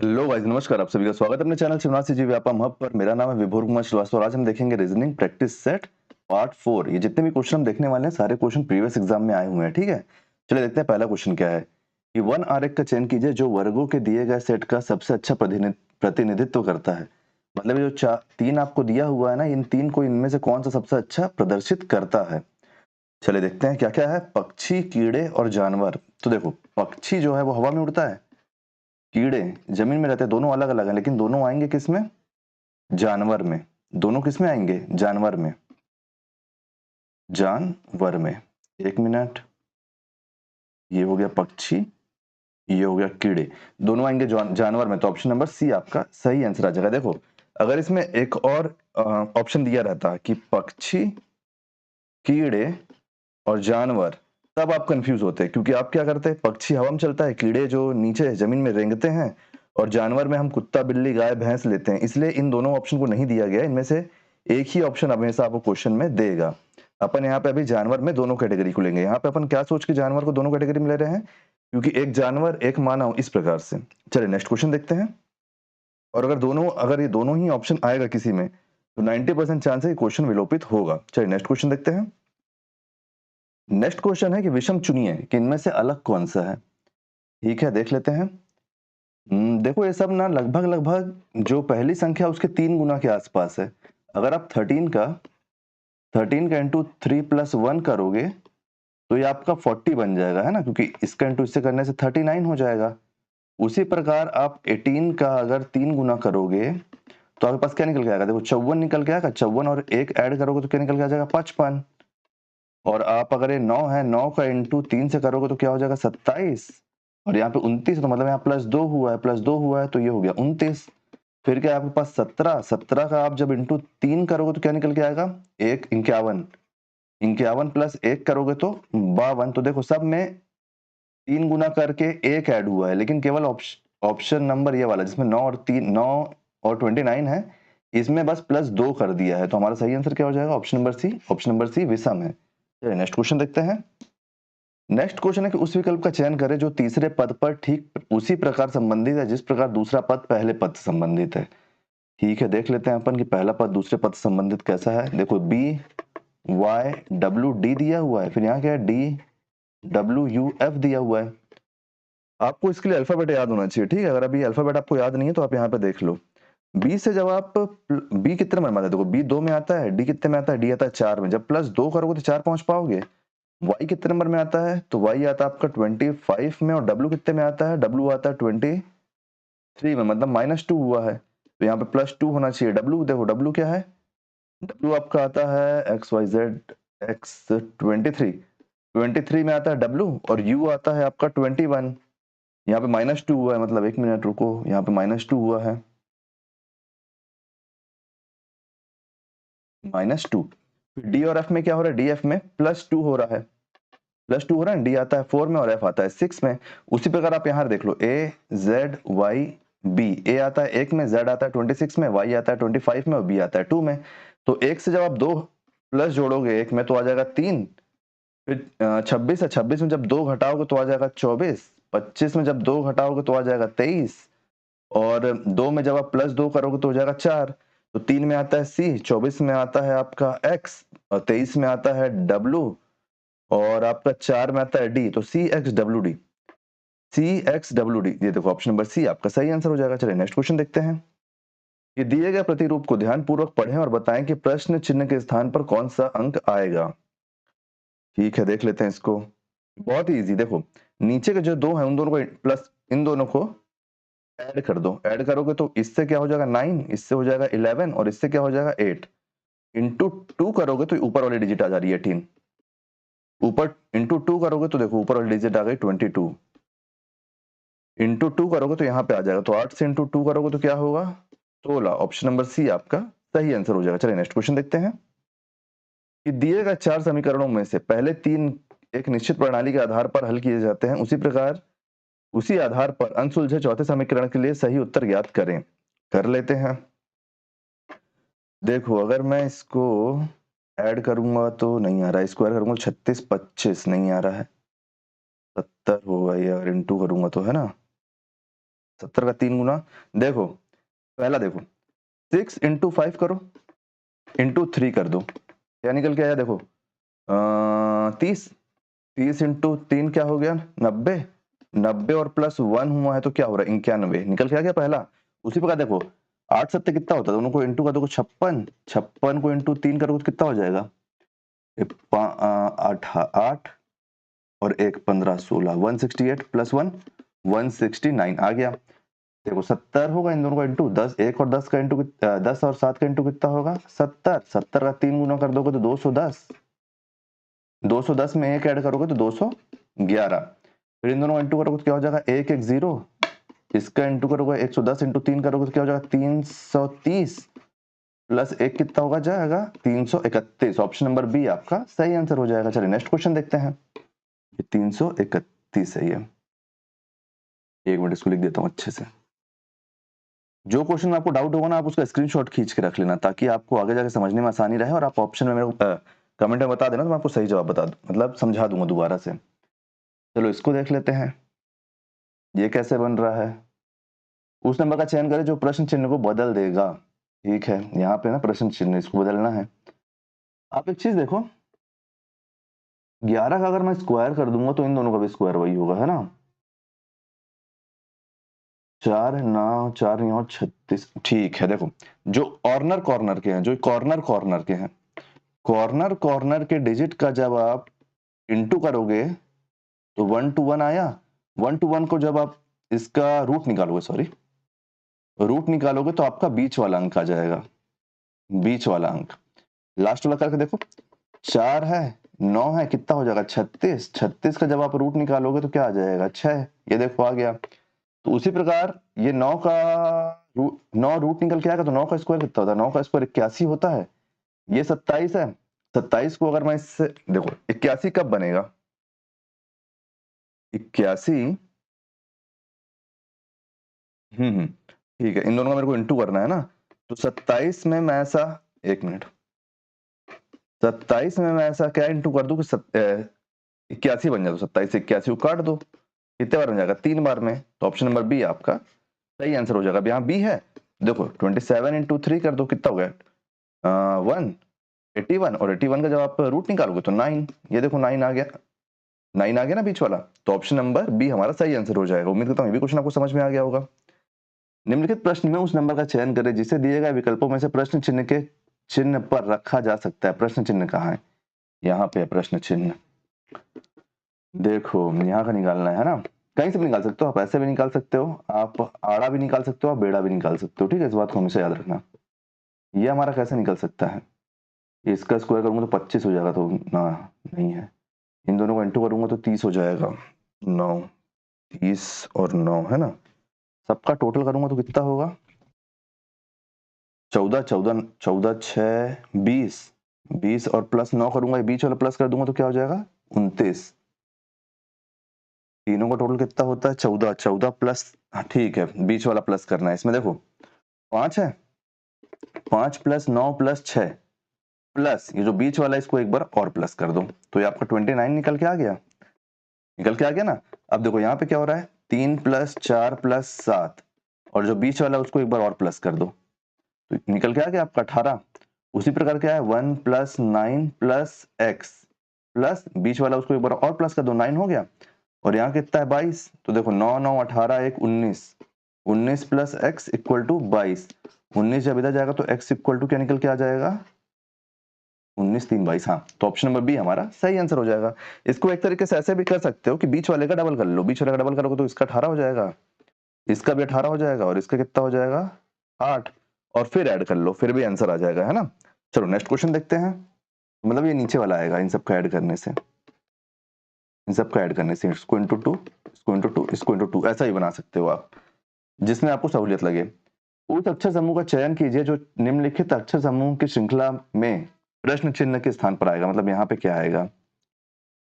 Hello guys, नमस्कार। आप सभी का स्वागत है अपने चैनल शिवनाथ जी व्यापम हब पर। मेरा नाम है विभोर कुमार श्रीवास्तव और आज हम देखेंगे रीजनिंग प्रैक्टिस सेट पार्ट 4। ये जितने भी क्वेश्चन हम देखने वाले हैं सारे क्वेश्चन प्रीवियस एग्जाम में आए हुए हैं। ठीक है, चलिए देखते हैं पहला क्वेश्चन क्या है कि वन आरेख का चयन कीजिए जो वर्गों के दिए गए सेट का सबसे अच्छा प्रतिनिधित्व करता है। मतलब ये जो तीन आपको दिया हुआ है ना, इन तीन को इनमें से कौन सा सबसे अच्छा प्रदर्शित करता है। चलिए देखते हैं क्या क्या है। पक्षी, कीड़े और जानवर। तो देखो, पक्षी जो है वो हवा में उड़ता है, कीड़े जमीन में रहते हैं। दोनों अलग अलग हैं लेकिन दोनों आएंगे किस में? जानवर में। दोनों किस में आएंगे? जानवर में। जानवर में। एक मिनट, ये हो गया पक्षी, ये हो गया कीड़े। दोनों आएंगे जानवर में। तो ऑप्शन नंबर सी आपका सही आंसर आ जाएगा। देखो, अगर इसमें एक और ऑप्शन दिया रहता कि पक्षी, कीड़े और जानवर, तब आप कंफ्यूज होते, क्योंकि आप क्या करते हैं, पक्षी हवा में चलता है, कीड़े जो नीचे जमीन में रेंगते हैं, और जानवर में हम कुत्ता, बिल्ली, गाय, भैंस लेते हैं। इसलिए इन दोनों ऑप्शन को नहीं दिया गया। इनमें से एक ही ऑप्शन हमेशा आपको क्वेश्चन में देगा। अपन यहाँ पे अभी जानवर में दोनों कैटेगरी को लेंगे। यहाँ पे अपन क्या सोच के जानवर को दोनों कैटेगरी में ले रहे हैं, क्योंकि एक जानवर एक मानव, इस प्रकार से। चलिए नेक्स्ट क्वेश्चन देखते हैं। और अगर ये दोनों ही ऑप्शन आएगा किसी में, तो 90% चांस है कि क्वेश्चन विलोपित होगा। चलिए नेक्स्ट क्वेश्चन देखते हैं। नेक्स्ट क्वेश्चन है कि विषम चुनिए कि इनमें से अलग कौन सा है। ठीक है, देख लेते हैं। देखो, ये सब ना लगभग लगभग जो पहली संख्या उसके 3 गुना के आसपास है। अगर आप 13 का इंटू 3+1 करोगे तो ये आपका 40 बन जाएगा, है ना, क्योंकि इसका इंटू इससे करने से 39 हो जाएगा। उसी प्रकार आप 18 का अगर 3 गुना करोगे तो आपके पास क्या निकल के आएगा? देखो, 54 निकल के आएगा। 54 और 1 ऐड करोगे तो क्या निकल के आ जाएगा? 55। और आप अगर ये 9 है, 9 का इंटू 3 से करोगे तो क्या हो जाएगा? 27। और यहाँ पे 29 है, तो मतलब यहाँ +2 हुआ है, +2 हुआ है तो ये हो गया 29। फिर क्या आपके पास 17, 17 का आप जब इंटू 3 करोगे तो क्या निकल के आएगा? 51। 51 प्लस 1 करोगे तो 52। तो देखो, सब में 3 गुना करके 1 ऐड हुआ है, लेकिन केवल ऑप्शन नंबर ये वाला जिसमें 9 और 29 है, इसमें बस +2 कर दिया है। तो हमारा सही आंसर क्या हो जाएगा? Option number C. Option number C विषम है। चलिए नेक्स्ट क्वेश्चन देखते हैं। नेक्स्ट क्वेश्चन है कि उस विकल्प का चयन करें जो तीसरे पद पर ठीक उसी प्रकार संबंधित है जिस प्रकार दूसरा पद पहले पद से संबंधित है। ठीक है, देख लेते हैं अपन कि पहला पद दूसरे पद से संबंधित कैसा है। देखो, BYWD दिया हुआ है, फिर यहाँ क्या है? DWUF दिया हुआ है। आपको इसके लिए अल्फाबेट याद होना चाहिए। ठीक है, अगर अभी अल्फाबेट आपको याद नहीं है तो आप यहाँ पे देख लो। बी से जब आप बी कितने में आता है? देखो, बी 2 में आता है, डी कितने में आता है? डी आता है 4 में। जब +2 करोगे तो 4 पहुंच पाओगे। वाई कितने नंबर में आता है? तो वाई आता है आपका 25 में। और डब्ल्यू कितने में आता है? डब्ल्यू आता है 23 में, मतलब -2 हुआ है, तो यहाँ पे +2 होना चाहिए। डब्ल्यू देखो, डब्ल्यू क्या है? डब्ल्यू आपका आता है XYZ X 23 में आता है डब्ल्यू, और यू आता है आपका 21। यहाँ पे -2 हुआ है, मतलब एक मिनट रुको, यहाँ पे -2 हुआ है, -2। डी और एफ में क्या हो रहा है? डी एफ में +2 हो रहा है, +2 हो रहा है। डी आता है 4 में और एफ आता है 6 में। उसी प्रकार आप यहाँ देख लो, AZYB, ए आता है 1 में, Z आता है 26 में, Y आता है 25 में और B आता है 2 में। तो 1 से जब आप 2 प्लस जोड़ोगे 1 में तो आ जाएगा 3। फिर 26 है, 26 में जब 2 घटाओगे तो आ जाएगा 24। 25 में जब 2 घटाओगे तो आ जाएगा 23। और 2 में जब आप +2 करोगे तो हो जाएगा 4। तो 3 में आता है C, 24 में आता है आपका X, और 23 में आता है W, और आपका 4 में आता है D। तो CXWD, CXWD, ये देखो ऑप्शन नंबर सी आपका सही आंसर हो जाएगा। चलिए नेक्स्ट क्वेश्चन देखते हैं। ये दिए गए प्रतिरूप को ध्यानपूर्वक पढ़ें और बताएं कि प्रश्न चिन्ह के स्थान पर कौन सा अंक आएगा। ठीक है, देख लेते हैं इसको। बहुत ही इजी। देखो, नीचे के जो दो हैं उन दोनों को प्लस, इन दोनों को ऐड कर दो। ऐड करोगे तो इससे क्या हो जाएगा? 9, इससे हो जाएगा 11, और इससे क्या हो जाएगा? 8। इंटू 2 करोगे तो ऊपर वाली डिजिट आ जा रही है 18। ऊपर इंटू 2 करोगे तो देखो ऊपर वाली डिजिट आ गई 22। इंटू 2 करोगे तो यहाँ पे आ जाएगा। तो 8 से इंटू 2 करोगे तो क्या होगा? 16। ऑप्शन नंबर सी आपका सही आंसर हो जाएगा। चलिए नेक्स्ट क्वेश्चन देखते हैं कि दिए गए 4 समीकरणों में से पहले 3 एक निश्चित प्रणाली के आधार पर हल किए जाते हैं। उसी आधार पर अनसुलझे चौथे समीकरण के लिए सही उत्तर ज्ञात करें। कर लेते हैं। देखो, अगर मैं इसको ऐड करूंगा तो नहीं आ रहा है, स्क्वायर करूंगा 36 25 नहीं आ रहा है, 70 होगा ये, अगर इंटू करूंगा तो, है ना। 70 का 3 गुना। देखो पहला देखो 6 × 5 करो, इंटू 3 कर दो, क्या निकल के आया देखो 30। 30 × 3 क्या हो गया 90। 90 और प्लस 1 हुआ है तो क्या हो रहा है 91, निकल के आ गया पहला। उसी प्रकार देखो 8 7 कितना होता है, दोनों को इंटू कर दो 56। 56 को इंटू 3 करोगे तो कितना हो जाएगा 8 और 1 15 16 168 प्लस 1 169 आ गया। देखो 70 होगा इन दोनों का इंटू 10, 1 और 10 का इंटू 10 और 7 का इंटू कितना होगा 70। 70 का 3 गुना कर दोगे तो 210। 210 में 1 ऐड करोगे तो 211। फिर इन दोनों का इंटू करोगे तो क्या हो जाएगा 1 1 0। इसका इंटू करोगे 110 इंटू 3 करोगे तो क्या हो जाएगा 330 प्लस 1 कितना होगा जाएगा 331। ऑप्शन नंबर बी आपका सही आंसर हो जाएगा। चलिए नेक्स्ट क्वेश्चन देखते हैं। 331 सही है। एक मिनट इसको लिख देता हूं अच्छे से। जो क्वेश्चन में आपको डाउट होगा ना आप उसका स्क्रीनशॉट खींच के रख लेना ताकि आपको आगे जाके समझने में आसानी रहे, और आप ऑप्शन में मेरे को कमेंट में बता देना तो मैं आपको सही जवाब बता दूं, मतलब समझा दूंगा दोबारा से। चलो इसको देख लेते हैं ये कैसे बन रहा है। उस नंबर का चयन करें जो प्रश्न चिन्ह को बदल देगा। ठीक है, यहाँ पे ना प्रश्न चिन्ह इसको बदलना है। आप एक चीज देखो 11 का अगर मैं स्क्वायर कर दूंगा तो इन दोनों का भी स्क्वायर वही होगा, है ना। 4 9 4 9 36। ठीक है, देखो जो कॉर्नर कॉर्नर के हैं, जो कॉर्नर कॉर्नर के हैं, कॉर्नर कॉर्नर के डिजिट का जब आप इंटू करोगे तो 1 to 1 आया। 1 to 1 को जब आप इसका रूट निकालोगे, सॉरी रूट निकालोगे तो आपका बीच वाला अंक आ जाएगा, बीच वाला अंक। लास्ट वाला करके देखो 4 है 9 है कितना हो जाएगा 36। 36 का जब आप रूट निकालोगे तो क्या आ जाएगा 6। ये देखो आ गया। तो उसी प्रकार ये 9 का 9 रूट निकल के आएगा तो 9 का स्क्वायर कितना होता है 9 का स्क्वायर 81 होता है। ये 27 है। 27 को अगर मैं इससे देखो 81 कब बनेगा 81। ठीक है, इन दोनों का मेरे को इंटू करना है ना। तो 27 में मैं ऐसा एक मिनट 27 में मैं ऐसा क्या इंटू कर दूं कि 81 बन जाए। तो 27 से 81 को काट दो, कितने बार बन जाएगा 3 बार में। तो ऑप्शन नंबर बी आपका सही आंसर हो जाएगा। अब यहाँ बी है देखो 27 इंटू 3 कर दो कितना हो गया 181, और 81 का जब आप रूट निकालोगे तो 9। ये देखो 9 आ गया, 9 आ गया ना बीच वाला। तो ऑप्शन नंबर बी हमारा सही आंसर हो जाएगा। उम्मीद करता हूँ ये भी क्वेश्चन आपको समझ में आ गया होगा। निम्नलिखित प्रश्न में उस नंबर का चयन करें जिसे दिए गए विकल्पों में से प्रश्न चिन्ह के चिन्ह पर रखा जा सकता है। प्रश्न चिन्ह कहाँ है, यहाँ पे है प्रश्न चिन्ह। देखो यहाँ का निकालना है ना, कहीं से भी निकाल सकते हो आप, ऐसे भी निकाल सकते हो आप, आड़ा भी निकाल सकते हो आप, बेड़ा भी निकाल सकते हो। ठीक है, इस बात को हमेशा याद रखना। ये हमारा कैसे निकल सकता है, इसका स्क्वायर करूंगा तो 25 हो जाएगा, तो ना नहीं है। इन दोनों को इंटू करूंगा तो 30 हो जाएगा, 9 30 और 9 है ना। सबका टोटल करूंगा तो कितना होगा 14 14 14 6 20 20 और प्लस 9 करूंगा, बीच वाला प्लस कर दूंगा तो क्या हो जाएगा 29। तीनों का टोटल कितना होता है 14 14 प्लस, ठीक है बीच वाला प्लस करना है इसमें। देखो 5 है, 5 प्लस 9 प्लस 6 प्लस ये जो बीच वाला है इसको एक बार और प्लस कर दो तो ये आपका 29 निकल के आ गया, निकल के आ गया ना। अब देखो यहाँ पे क्या हो रहा है 3 प्लस 4 प्लस 7 और जो बीच वाला है उसको एक बार और प्लस कर दो तो निकल के आ गया आपका 18। उसी प्रकार क्या है 1 प्लस 9 प्लस एक्स प्लस बीच वाला उसको एक बार और प्लस कर दो 9 हो गया। और यहाँ कितना है 22, तो देखो 9 9 18 1 19, 19 प्लस एक्स इक्वल टू 22। 19 जब इधर जाएगा तो एक्स इक्वल टू क्या निकल के आ जाएगा 19 3 22। हाँ, तो ऑप्शन नंबर बी हमारा सही आंसर हो जाएगा। इसको एक तरीके से ऐसे भी कर सकते हो कि बीच वाले का डबल कर लो, बीच वाले का डबल करोगे तो इसका 18 हो जाएगा, इसका भी 18 हो जाएगा और इसका कितना हो जाएगा 8, और फिर ऐड कर लो फिर भी आंसर आ जाएगा, है ना। चलो नेक्स्ट क्वेश्चन देखते हैं। मतलब ये नीचे वाला आएगा इन सबका ऐड करने से, इन सबका ऐड करने से इसको इंटू 2 इसको इंटू 2 इसको इंटू 2 ऐसा ही बना सकते हो आप, जिसमें आपको सहूलियत लगे। उस अक्षर समूह का चयन कीजिए जो निम्नलिखित अक्षर समूह की श्रृंखला में प्रश्न चिन्ह के स्थान पर आएगा। मतलब यहाँ पे क्या आएगा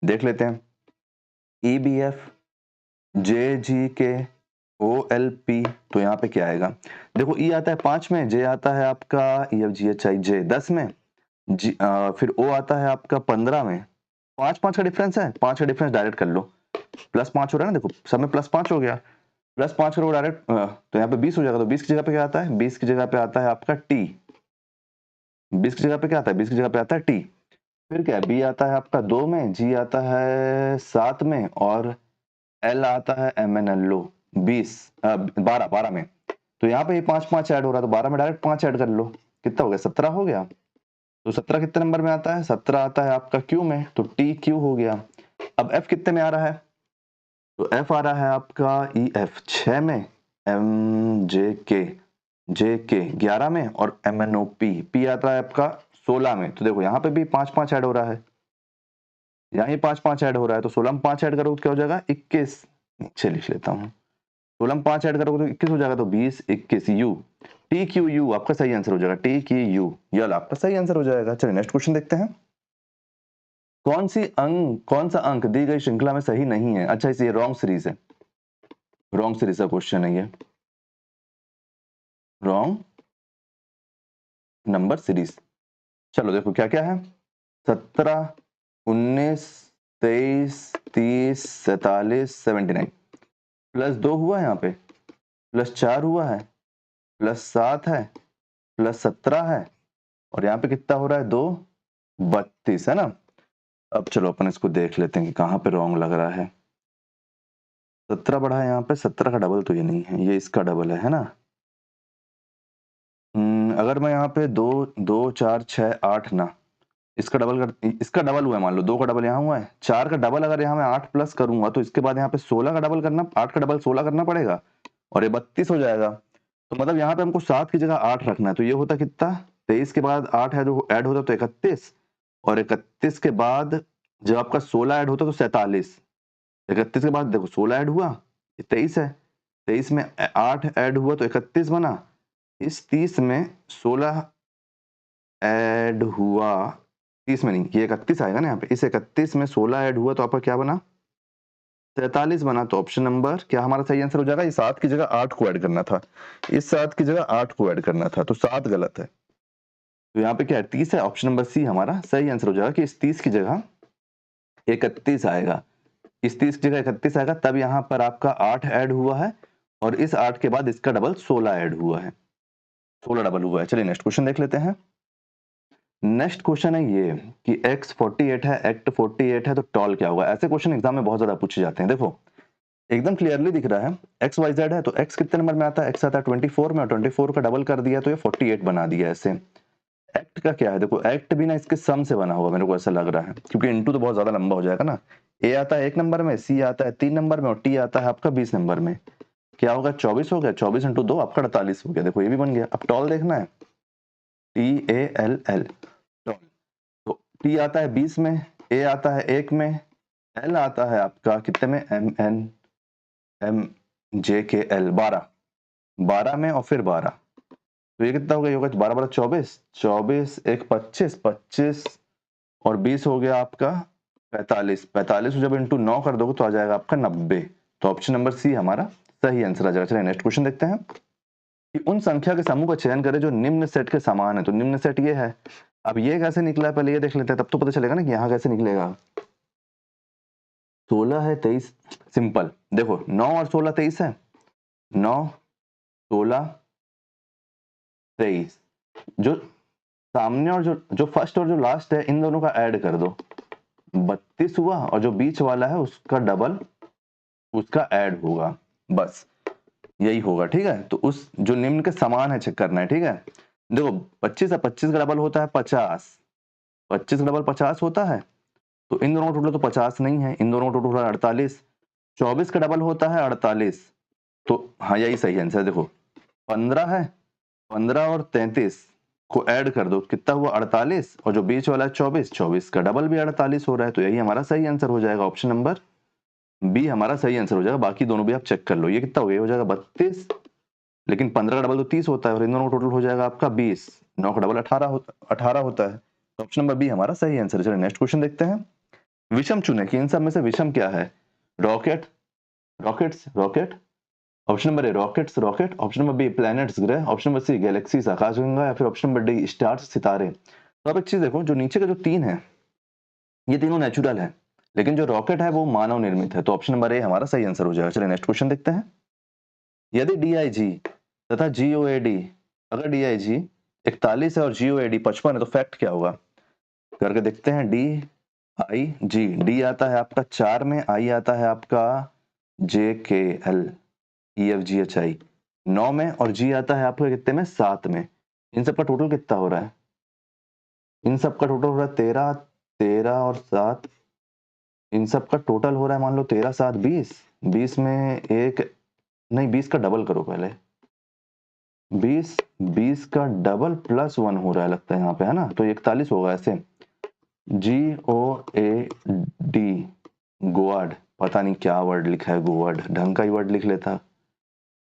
देख लेते हैं। EBF JGK OLP, तो यहाँ पे क्या आएगा देखो E आता है 5 में, J आता है आपका EFGHIJ 10 में, फिर O आता है आपका 15 में। 5 5 का डिफरेंस है, 5 का डिफरेंस डायरेक्ट कर लो, +5 हो रहा है ना, देखो सब में +5 हो गया। प्लस 5 करोगे डायरेक्ट तो यहाँ पे 20 हो जाएगा, तो 20 की जगह पे क्या आता है, 20 की जगह पे आता है आपका टी। 20 की जगह पे क्या आता है, 20 की जगह पे आता है टी। फिर क्या है, बी आता है आपका 2 में, जी आता है 7 में, और एल आता है एम एन एल लो 12 में। तो यहाँ पे ये 5 ऐड हो रहा है, तो 12 में डायरेक्ट 5 ऐड कर लो, कितना हो गया, 17 हो गया। तो 17 कितने नंबर में आता है, 17 आता है आपका क्यू में, तो टी क्यू हो गया। अब एफ कितने में आ रहा है, तो एफ आ रहा है आपका ई एफ 6 में, एम जे के 11 में, और एम एन ओ पी आता है आपका 16 में। तो देखो यहाँ पे भी 5 ऐड हो रहा है, यहाँ ही 5 ऐड हो रहा है, तो 16 में 5 ऐड करोगे तो क्या हो जाएगा, 21। नीचे लिख लेता हूँ, 16 में 5 ऐड करोगे तो 21 हो जाएगा, तो 20 21 यू, टी क्यू यू आपका सही आंसर हो जाएगा, टी क्यू यू यल आपका सही आंसर हो जाएगा। चलिए नेक्स्ट क्वेश्चन देखते हैं। कौन सा अंक दी गई श्रृंखला में सही नहीं है। अच्छा इसे रॉन्ग सीरीज है, रॉन्ग सीरीज का क्वेश्चन है ये, रॉन्ग नंबर सीरीज। चलो देखो क्या क्या है, 17 19 23 30 47 79, +2 हुआ है यहाँ पे, +4 हुआ है, +7 है, +17 है, और यहाँ पे कितना हो रहा है, 2 32 है ना। अब चलो अपन इसको देख लेते हैं कि कहाँ पे रॉन्ग लग रहा है। 17 बढ़ा है यहाँ पे, 17 का डबल तो ये नहीं है, ये इसका डबल है ना। अगर मैं यहाँ पे 2 2 4 6 8 ना, इसका डबल कर, इसका डबल हुआ है, मान लो 2 का डबल यहाँ हुआ है, 4 का डबल अगर यहाँ मैं 8 प्लस करूंगा तो इसके बाद यहाँ पे 16 का डबल करना, 8 का डबल 16 करना पड़ेगा, और ये 32 हो जाएगा। तो मतलब यहाँ पे हमको 7 की जगह 8 रखना है, तो ये होता कितना, 23 के बाद 8 है जो ऐड होता तो 31, और 31 के बाद जब आपका 16 ऐड होता तो 47, 31 के बाद देखो 16 ऐड हुआ, 23 है, 23 में 8 ऐड हुआ तो 31 बना, इस 30 में 16 ऐड हुआ, 30 में नहीं, ये 31 आएगा ना यहाँ पे, इस 31 में 16 ऐड हुआ तो आपका क्या बना, 43 बना। तो ऑप्शन नंबर क्या हमारा सही आंसर हो जाएगा, इस 7 की जगह 8 को ऐड करना था, इस 7 की जगह 8 को ऐड करना था, तो 7 गलत है। तो यहाँ पे क्या है, 30 है, ऑप्शन नंबर सी हमारा सही आंसर हो जाएगा कि इस 30 की जगह 31 आएगा, इस 30 की जगह 31 आएगा, तब यहाँ पर आपका 8 ऐड हुआ है, और इस 8 के बाद इसका डबल 16 ऐड हुआ है, 16 डबल हुआ है। चलिए नेक्स्ट क्वेश्चन देख लेते हैं। नेक्स्ट क्वेश्चन है ये कि x 48 है, एक्ट 48 है, तो टॉल क्या होगा। ऐसे क्वेश्चन एग्जाम में बहुत ज्यादा पूछे जाते हैं। देखो एकदम क्लियरली दिख रहा है, एक्स वाई जेड है, तो x कितने नंबर में आता है, x आता है 24 में, और 24 का डबल कर दिया तो ये 48 बना दिया ऐसे। एक्ट का क्या है, देखो एक्ट भी ना इसके सम से बना होगा, मेरे को ऐसा लग रहा है, क्योंकि इंटू तो बहुत ज्यादा लंबा हो जाएगा ना। ए आता है 1 नंबर में, सी आता है 3 नंबर में, और टी आता है आपका 20 नंबर में। क्या होगा, 24 हो गया, 24 इंटू 2 आपका 48 हो गया। देखो ये भी बन गया। अब टॉल देखना है, TALL टॉल, तो टी आता है 20 में, ए आता है 1 में, एल आता है आपका कितने में, MNMJKL 12 में, और फिर 12, तो ये कितना हो गया, 12 12 24, 24 1 25, 25 और 20 हो गया आपका 45, 45 को जब इंटू 9 कर दोगे तो आ जाएगा आपका 90। तो ऑप्शन नंबर सी हमारा सही आंसर आ जाएगा। चलिए नेक्स्ट क्वेश्चन देखते हैं कि उन संख्या के समूह का चयन करें जो निम्न सेट के समान है। तो निम्न सेट ये है, अब ये कैसे निकला है पहले ये देख लेते हैं, तब तो पता चलेगा ना कि यहाँ कैसे निकलेगा। 16 है 23, सिंपल देखो 9 और 16 23 है, 9 16 23, जो सामने और जो फर्स्ट और जो लास्ट है इन दोनों का ऐड कर दो, 32 हुआ, और जो बीच वाला है उसका डबल उसका ऐड होगा, बस यही होगा। ठीक है, तो उस जो निम्न के समान है चेक करना है। ठीक है, देखो 25 है, 25 का डबल होता है 50, 25 का डबल 50 होता है, तो इन दोनों का टोटल तो 50 नहीं है, इन दोनों का टोटल 48, 24 का डबल होता है 48, तो हाँ यही सही आंसर है। देखो 15 है, 15 और 33 को ऐड कर दो, कितना हुआ 48, और जो बीच वाला है 24, 24 का डबल भी 48 हो रहा है, तो यही हमारा सही आंसर हो जाएगा। ऑप्शन नंबर बी हमारा सही आंसर हो जाएगा। बाकी दोनों भी आप चेक कर लो, ये कितना हो गया, हो जाएगा 32, लेकिन 15 का डबल तो 30 होता है, और इन दोनों का टोटल हो जाएगा आपका 20, 9 का डबल 18 होता है, तो ऑप्शन नंबर बी हमारा सही आंसर है। चलिए नेक्स्ट क्वेश्चन देखते हैं। विषम चुने कि इन सब में से विषम क्या है, rocket rocket, option number A rockets rocket, option number B planets ग्रह, ऑप्शन नंबर सी गैलेक्सीज आकाशगंगा, या फिर ऑप्शन नंबर डी स्टार्स सितारे। तो अब एक चीज देखो, जो नीचे का जो 3 है ये तीनों नेचुरल है, लेकिन जो रॉकेट है वो मानव निर्मित है, तो ऑप्शन नंबर ए हमारा सही आंसर हो जाएगा। चलिए नेक्स्ट क्वेश्चन देखते हैं। यदि DIG तथा GOAD, अगर DIG 41 है और GOAD 55 है तो फैक्ट क्या होगा? करके देखते हैं। DIG, D आता है आपका 4 में, I आता है आपका JKL EFGHI 9 में और G आता है आपका कितने में? 7 में। इन सब का टोटल कितना हो रहा है? इन सब का टोटल हो रहा है 13, 13 और 7, इन सब का टोटल हो रहा है मान लो 13, 7, 20। 20 में एक नहीं, 20 का डबल करो पहले। 20 का डबल प्लस 1 हो रहा है लगता है यहाँ पे, है ना? तो 41 होगा ऐसे। GOAD, गोवाड, पता नहीं क्या वर्ड लिखा है, गोवाड, ढंग का ही वर्ड लिख लेता।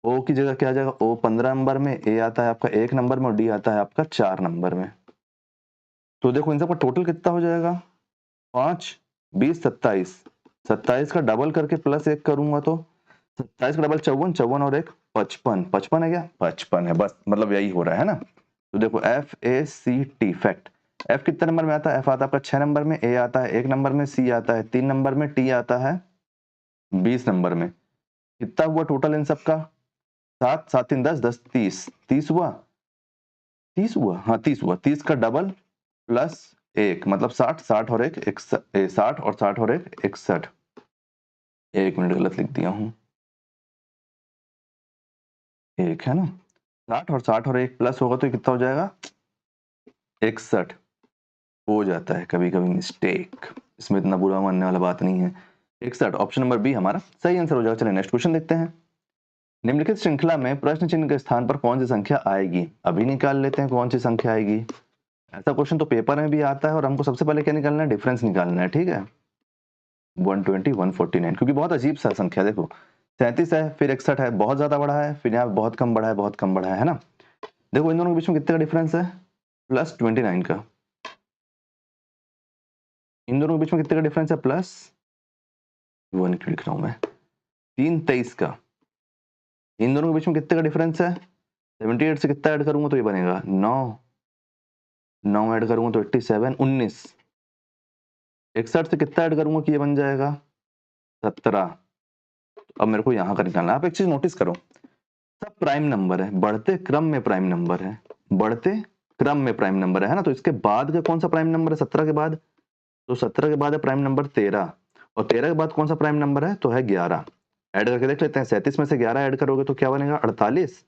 O की जगह क्या आ जाएगा? O 15 नंबर में, A आता है आपका 1 नंबर में और D आता है आपका 4 नंबर में। तो देखो इन सबका टोटल कितना हो जाएगा? 5, 20, 27। 27 का डबल करके प्लस 1 करूंगा तो 27 का डबल 54, 54 और 1 55। 55 है क्या? 55 है बस, मतलब यही हो रहा है ना? तो देखो FACT फैक्ट। F कितने नंबर में आता है? F आता है आपका 6 नंबर में, A आता है 1 नंबर में, C आता है 3 नंबर में, T आता है 20 नंबर में। कितना हुआ टोटल इन सबका? 7, 7 3 10, 10 30, 30 हुआ, 30 हुआ, हाँ 30 हुआ। 30 का डबल प्लस 1 मतलब 60, 60 और 1 60 और 60 और 1 61। 1 मिनट, गलत लिख दिया हूँ, 1 है ना? 60 और 60 और 1 प्लस होगा तो ये कितना हो जाएगा? 61 हो जाता है कभी कभी मिस्टेक, इसमें इतना बुरा मानने वाला बात नहीं है। 61 ऑप्शन नंबर बी हमारा सही आंसर हो जाएगा। चलिए नेक्स्ट क्वेश्चन देखते हैं। निम्नलिखित श्रृंखला में प्रश्न चिन्ह के स्थान पर कौन सी संख्या आएगी? अभी निकाल लेते हैं कौन सी संख्या आएगी। ऐसा क्वेश्चन तो पेपर में भी आता है और हमको सबसे पहले क्या निकालना है? डिफरेंस निकालना है, ठीक है। 120, 149, क्योंकि बहुत अजीब सा संख्या, देखो 37 है, फिर 61 है, बहुत ज्यादा बड़ा है, फिर यहाँ बहुत कम बड़ा है, बहुत कम बड़ा है ना? देखो इन दोनों के बीच में कितने का डिफरेंस है? प्लस 29 का। इन दोनों के बीच में कितने का डिफरेंस है? प्लस 1 क्यों लिख रहा हूं मैं? 3 23 का। इन दोनों के बीच में कितने का डिफरेंस है? 78 से कितना ऐड करूंगा तो ये बनेगा 9, 9 ऐड करूंगा तो 87, 19। 61 से कितना ऐड करूंगा कि ये बन जाएगा 17। अब मेरे को यहाँ का निकालना है। आप एक चीज नोटिस करो, सब प्राइम नंबर है, बढ़ते क्रम में प्राइम नंबर है, बढ़ते क्रम में प्राइम नंबर है ना? तो इसके बाद का कौन सा प्राइम नंबर है 17 के बाद? तो 17 के बाद है प्राइम नंबर 13, और 13 के बाद कौन सा प्राइम नंबर है? तो है 11। ऐड करके देख लेते हैं। 37 में से 11 ऐड करोगे तो क्या बनेगा? 48।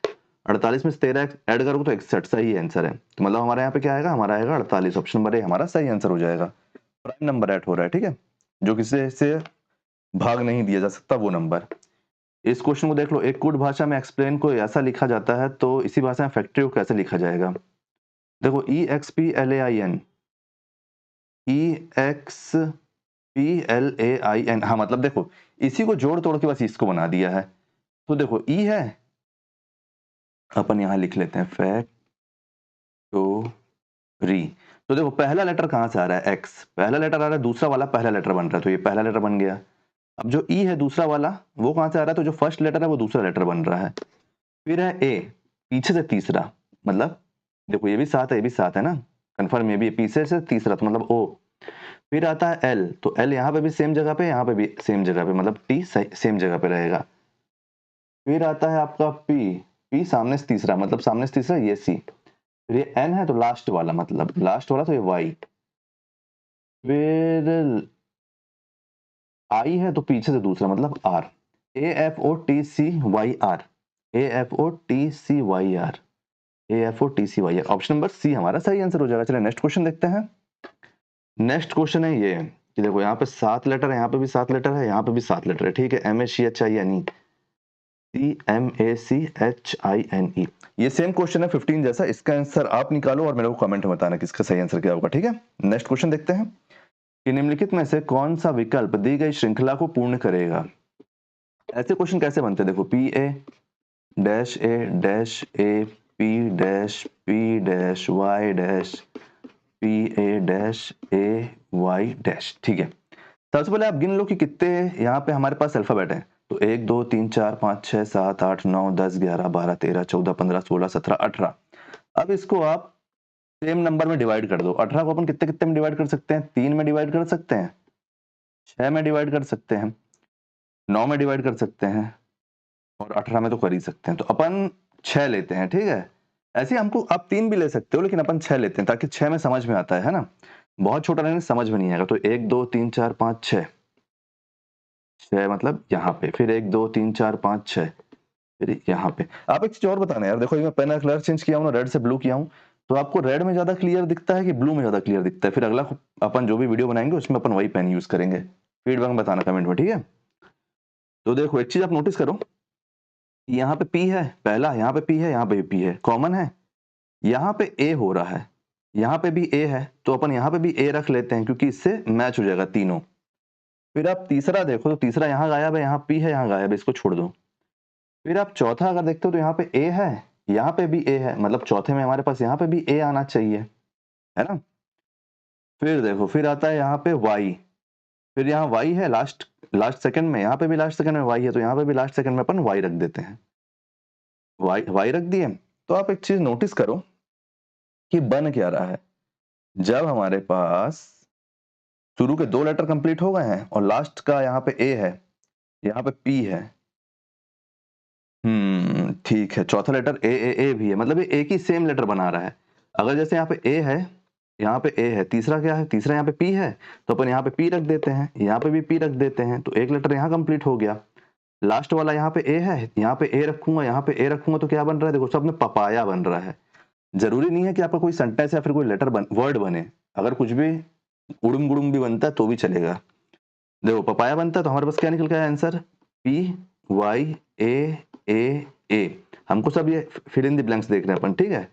48 में से 13 ऐड करोगे तो 61। सही आंसर है। तो मतलब हमारे यहाँ पे क्या आएगा? हमारा आएगा 48। ऑप्शन नंबर ए हमारा सही आंसर हो जाएगा। प्राइम नंबर ऐड हो रहा है, ठीक है, जो किसी से भाग नहीं दिया जा सकता वो नंबर। इस क्वेश्चन को देख लो, एक कूट भाषा में एक्सप्लेन को ऐसा लिखा जाता है तो इसी भाषा में फैक्ट्री को कैसे लिखा जाएगा? देखो EXPLAIN, EXPLAIN, हाँ मतलब देखो इसी को जोड़ तोड़ के बस इसको बना दिया है। तो देखो ई है, अपन यहां लिख लेते हैं फैक्टोरी। तो देखो पहला लेटर कहां से आ रहा है? एक्स, पहला लेटर आ रहा है, दूसरा वाला पहला लेटर बन रहा है, तो ये पहला लेटर बन गया। अब जो ई है दूसरा वाला वो कहां से आ रहा है? तो जो फर्स्ट लेटर है वो दूसरा लेटर बन रहा है। फिर है ए, पीछे से तीसरा, मतलब देखो ये भी 7 है, ये भी 7 है ना, कंफर्म, ये भी पीछे से तीसरा तो मतलब ओ। फिर आता है एल, तो एल यहाँ पे भी सेम जगह पे, यहाँ पे भी सेम जगह पे, मतलब टी सेम जगह पे रहेगा। फिर आता है आपका पी, पी सामने से तीसरा, मतलब सामने से तीसरा ये सी। फिर ये एन है तो लास्ट वाला, मतलब लास्ट वाला तो ये वाई। फिर आई है तो पीछे से दूसरा, मतलब R. AFOTCYR, AFOTCYR, AFOTCYR, option number C हमारा सही आंसर हो जाएगा। चलिए नेक्स्ट क्वेश्चन देखते हैं। नेक्स्ट क्वेश्चन है ये कि देखो यहाँ पे 7 लेटर है, यहाँ पे भी 7 लेटर है, यहाँ पे भी 7 लेटर है, ठीक है। MACHINE, CMACHINE, ये सेम क्वेश्चन है 15 जैसा। इसका आंसर आप निकालो और मेरे को कमेंट में बताना किसका सही आंसर क्या होगा, ठीक है। नेक्स्ट क्वेश्चन देखते हैं कि निम्नलिखित में से कौन सा विकल्प दी गई श्रृंखला को पूर्ण करेगा? ऐसे क्वेश्चन कैसे बनते हैं? देखो PA dash A dash A, P dash P dash Y dash PA dash AY dash, ठीक है। सबसे पहले आप गिन लो कि कितने यहाँ पे हमारे पास अल्फाबेट है। तो 1 2 3 4 5 6 7 8 9 10 11 12 13 14 15 16 17 18। अब इसको आप सेम नंबर में डिवाइड कर दो। 18 को अपन कितने कितने में डिवाइड कर सकते हैं? 3 में डिवाइड कर सकते हैं, 6 में डिवाइड कर सकते हैं, 9 में डिवाइड कर सकते हैं और 18 में तो कर ही सकते हैं, तो अपन 6 लेते हैं, ठीक है। ऐसे ही हमको आप 3 भी ले सकते हो, लेकिन अपन 6 लेते हैं ताकि 6 में समझ में आता है ना। बहुत छोटा लेने से समझ में नहीं आएगा। तो 1 2 3 4 5 6 6 मतलब यहाँ पे, फिर 1 2 3 4 5 6 फिर यहाँ पे। आप एक चीज और बताना यार, देखो ये मैं पेन का कलर चेंज किया हूँ ना, रेड से ब्लू किया हूँ, तो आपको रेड में ज्यादा क्लियर दिखता है कि ब्लू में ज्यादा क्लियर दिखता है? फिर अगला अपन जो भी वीडियो बनाएंगे उसमें अपन वही पेन यूज करेंगे। फीडबैक में बताना कमेंट में, ठीक है। तो देखो एक चीज आप नोटिस करो, यहाँ पे P है पहला, यहाँ पे P है, यहाँ पे भी P है, कॉमन है। यहाँ पे A हो रहा है, यहाँ पे भी A है, तो अपन यहाँ पे भी A रख लेते हैं क्योंकि इससे मैच हो जाएगा तीनों। फिर आप तीसरा देखो, तो तीसरा यहाँ गायब है, यहाँ P है, यहाँ गायब है, इसको छोड़ दो। फिर आप चौथा अगर देखते हो तो यहाँ पे A है, यहाँ पे भी A है, मतलब चौथे में हमारे पास यहाँ पे भी A आना चाहिए, है ना। फिर देखो, फिर आता है यहाँ पे Y, फिर यहाँ Y है लास्ट लास्ट सेकंड में, यहाँ पे भी लास्ट सेकंड में Y है, तो यहाँ पे भी लास्ट सेकंड में अपन Y रख देते हैं। Y रख दिए। तो आप एक चीज नोटिस करो कि बन क्या रहा है। जब हमारे पास शुरू के 2 लेटर कंप्लीट हो गए हैं और लास्ट का यहाँ पे A है, यहाँ पे P है, ठीक है, चौथा लेटर ए भी है, मतलब ये एक ही सेम लेटर बना रहा है। अगर जैसे यहाँ पे ए है, यहाँ पे ए है, तीसरा क्या है, तीसरा यहाँ पे पी है, तो अपन यहाँ पे पी रख देते हैं, यहाँ पे भी पी रख देते हैं, तो एक लेटर यहाँ कंप्लीट हो गया। लास्ट वाला यहाँ पे ए है, यहाँ पे ए रखूंगा, यहाँ पे ए रखूंगा, तो क्या बन रहा है, देखो सब में पपाया बन रहा है। जरूरी नहीं है कि आपका कोई सेंटेंस या फिर कोई लेटर वर्ड बने, अगर कुछ भी उड़ुम गुड़ुम भी बनता है तो भी चलेगा। देखो पपाया बनता है तो हमारे पास क्या निकल गया आंसर, पी वाई ए। हमको सब ये फिल इन द ब्लैंक्स देख रहे हैं अपन, ठीक है।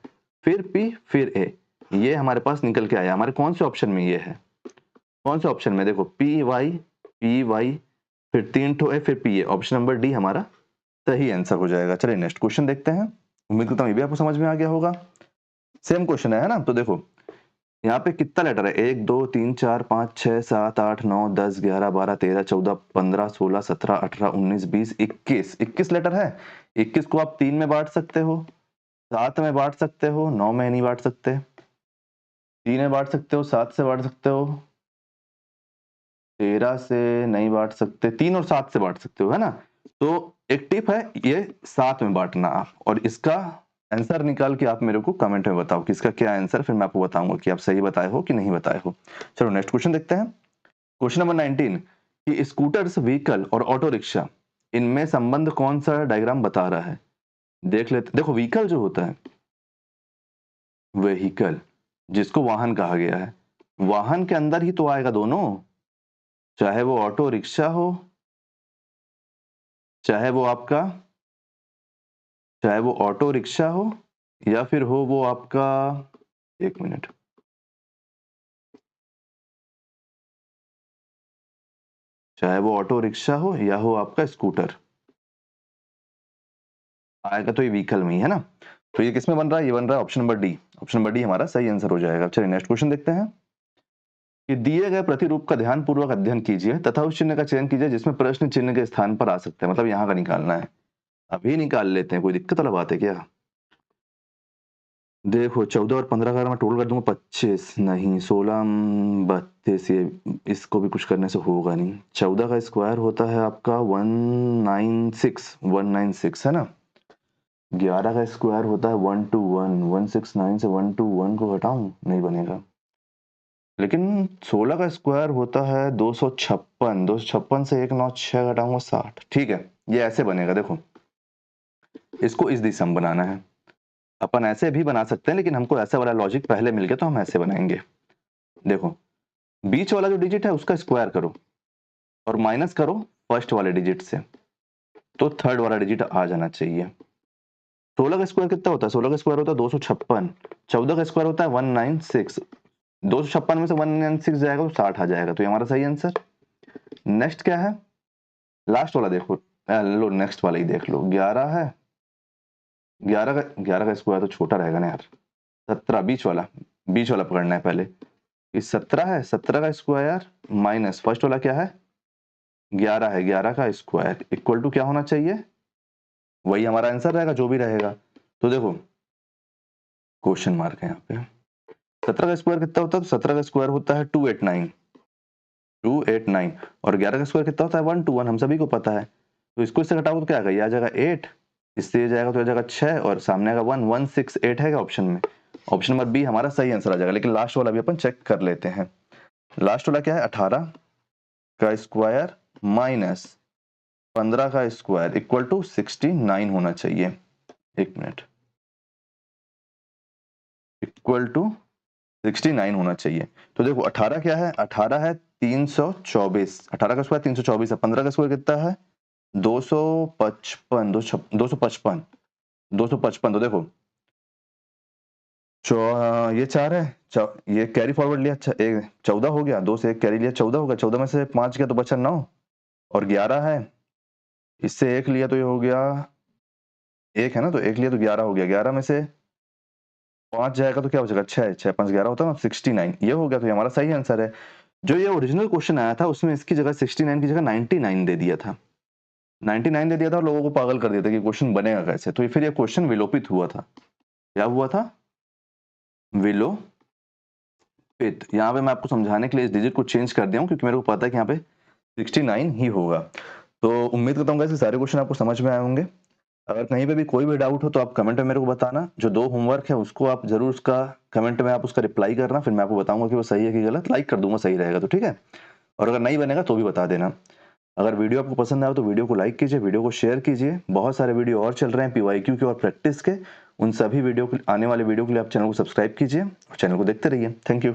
फिर पी फिर ए, ये हमारे पास निकल के आया। हमारे कौन से ऑप्शन में ये है, कौन से ऑप्शन में, देखो पी वाई फिर 3 ठो ए फिर P A, option number D हमारा सही आंसर हो जाएगा। चलिए नेक्स्ट क्वेश्चन देखते हैं। उम्मीद करता हूँ ये भी आपको समझ में आ गया होगा। सेम क्वेश्चन है ना। तो देखो यहाँ पे कितना लेटर है, 1 2 3 4 5 6 7 8 9 10 11 12 13 14 15 16 17 18 19 20 21 लेटर है। 21 को आप 3 में बांट सकते हो, 7 में बांट सकते हो, 9 में नहीं बांट सकते, 3 में बांट सकते हो, 7 से बांट सकते हो, 13 से नहीं बांट सकते, 3 और 7 से बांट सकते हो, है ना। तो एक टिप है ये 7 में बांटना आप, और इसका आंसर निकाल के आप मेरे को कमेंट में बताओ कि इसका क्या आंसर, फिर मैं आपको बताऊंगा कि आप सही बताए हो कि नहीं बताए हो। चलो नेक्स्ट क्वेश्चन देखते हैं। क्वेश्चन नंबर 19 कि स्कूटर्स, व्हीकल और ऑटो रिक्शा, इनमें संबंध कौन सा डायग्राम बता रहा है। देख लेते। देखो व्हीकल जो होता है, व्हीकल जिसको वाहन कहा गया है, वाहन के अंदर ही तो आएगा दोनों, चाहे वो ऑटो रिक्शा हो, चाहे वो आपका चाहे वो ऑटो रिक्शा हो, या फिर हो वो आपका, एक मिनट, चाहे वो ऑटो रिक्शा हो या हो आपका स्कूटर, आएगा तो ये व्हीकल में ही, है ना। तो ये किसमें बन रहा है, ये बन रहा है option number D. Option number D हमारा सही आंसर हो जाएगा। चलिए नेक्स्ट क्वेश्चन देखते हैं कि दिए गए प्रतिरूप का ध्यानपूर्वक अध्ययन कीजिए तथा उस चिन्ह का चयन कीजिए जिसमें प्रश्न चिन्ह के स्थान पर आ सकते हैं। मतलब यहाँ का निकालना है, अभी निकाल लेते हैं, कोई दिक्कत वाला बात है क्या। देखो 14 और 15 का मैं टोटल कर दूंगा 25, नहीं 16 32, ये इसको भी कुछ करने से होगा नहीं। 14 का स्क्वायर होता है आपका 196 है ना। 11 का स्क्वायर होता है 121, 169 से 121 को घटाऊं, नहीं बनेगा। लेकिन 16 का स्क्वायर होता है 256, 256 से 196 घटाऊंगा 60, ठीक है, ये ऐसे बनेगा। देखो इसको इस दिशा में बनाना है, अपन ऐसे भी बना सकते हैं, लेकिन हमको ऐसा वाला लॉजिक पहले मिल गया तो हम ऐसे बनाएंगे। देखो बीच वाला जो डिजिट है उसका स्क्वायर करो और माइनस करो फर्स्ट वाले डिजिट से, तो थर्ड वाला डिजिट आ जाना चाहिए। 16 का स्क्वायर कितना होता है, 16 का स्क्वायर होता है 256, 14 का स्क्वायर होता है 196, 256 में से 196 जाएगा तो 60 आ जाएगा, तो ये हमारा सही आंसर। नेक्स्ट क्या है, लास्ट वाला देखो, लो नेक्स्ट वाला ही देख लो, 11 है, 11 का स्क्वायर तो छोटा रहेगा ना यार, 17 बीच वाला पकड़ना है पहले। ये 17 है, 17 का स्क्वायर माइनस फर्स्ट वाला क्या है 11 है, 11 का स्क्वायर इक्वल टू क्या होना चाहिए, वही हमारा आंसर रहेगा जो भी रहेगा। तो देखो क्वेश्चन मार्क है यहाँ पे। 17 का स्क्वायर कितना होता है, तो 17 का स्क्वायर होता है 289 और 11 का स्क्वायर कितना होता है 121, हम सभी को पता है। तो इसको इससे घटाओ तो क्या आएगा, ये आ जाएगा 8, इससे ये जाएगा तो आ जाएगा 6 और सामने आएगा 1, 168 है क्या ऑप्शन में। ऑप्शन नंबर बी हमारा सही आंसर आ जाएगा। लेकिन लास्ट वाला भी अपन चेक कर लेते हैं। लास्ट वाला क्या है, 18 का स्क्वायर माइनस 15 का स्क्वायर इक्वल टू 69 होना चाहिए। एक मिनट, इक्वल टू 69 होना चाहिए। तो देखो 18 क्या है, 18 है 324, 18 का स्क्वायर 324 है, 15 का स्क्वायर कितना है 255, 255, 255। तो देखो ये 4 है, ये कैरी फॉरवर्ड लिया, 14 हो गया, 2 से 1 कैरी लिया 14 हो गया, 14 में से 5 गया तो बचा 9 और 11 है, इससे 1 लिया तो ये हो गया 1 है ना, तो 1 लिया तो 11 हो गया, 11 में से 5 जाएगा तो क्या बचेगा 6, 6 5 11 होता है ना 69, ये हो गया। तो ये हमारा सही आंसर है। जो ये ओरिजिनल क्वेश्चन आया था उसमें इसकी जगह 69 की जगह 99 दे दिया था, 99 दे दिया था और लोगों को पागल कर दिया था कि क्वेश्चन बनेगा कैसे। तो फिर ये क्वेश्चन विलोपित हुआ था। क्या हुआ था, विलोपित। यहाँ पे मैं आपको समझाने के लिए इस डिजिट को चेंज कर दिया हूँ क्योंकि मेरे को पता है कि यहाँ पे 69 ही होगा। तो उम्मीद करता हूँ कि सारे क्वेश्चन आपको समझ में आए होंगे। अगर कहीं पे भी कोई भी डाउट हो तो आप कमेंट में मेरे को बताना। जो 2 होमवर्क है उसको आप जरूर उसका कमेंट में आप उसका रिप्लाई करना, फिर मैं आपको बताऊंगा कि वो सही है कि गलत, लाइक कर दूंगा सही रहेगा तो ठीक है। और अगर नहीं बनेगा तो भी बता देना। अगर वीडियो आपको पसंद आया तो वीडियो को लाइक कीजिए, वीडियो को शेयर कीजिए। बहुत सारे वीडियो और चल रहे हैं PYQ के और प्रैक्टिस के, उन सभी वीडियो आने वाले वीडियो के लिए आप चैनल को सब्सक्राइब कीजिए और चैनल को देखते रहिए। Thank you.